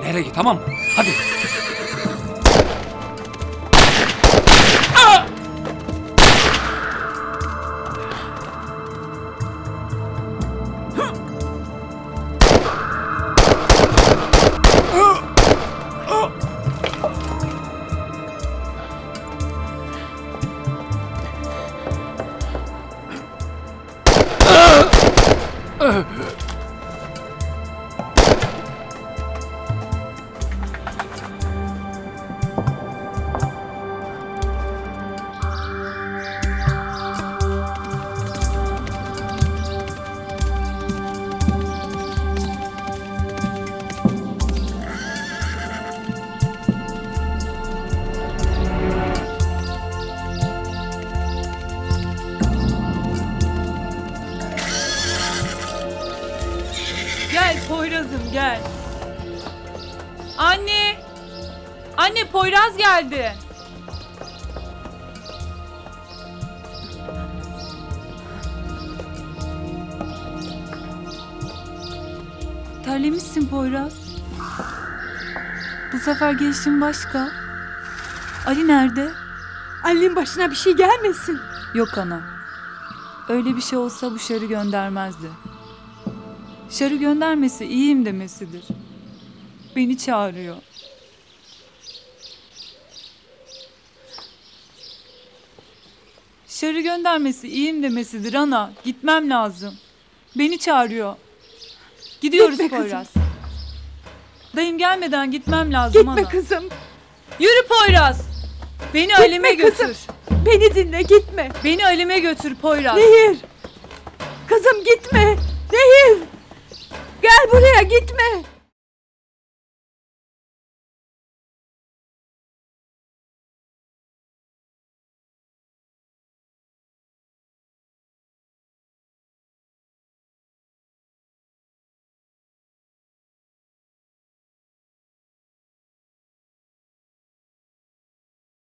Eve git, tamam mı? Hadi. Gel Poyraz'ım gel. Anne! Anne Poyraz geldi. Terlemişsin Poyraz. Bu sefer gelişin başka. Ali nerede? Ali'nin başına bir şey gelmesin. Yok ana. Öyle bir şey olsa bu Şer'i göndermezdi. Şer'i göndermesi iyiyim demesidir. Beni çağırıyor. Şer'i göndermesi iyiyim demesidir ana. Gitmem lazım. Beni çağırıyor. Gidiyoruz Gitme Poyraz. Dayım gelmeden gitmem lazım Gitme ana. kızım. Yürü Poyraz. Beni Ali'me götür. Kızım. Beni dinle, gitme. Beni Ali'me götür Poyraz. Nehir. Kızım gitme.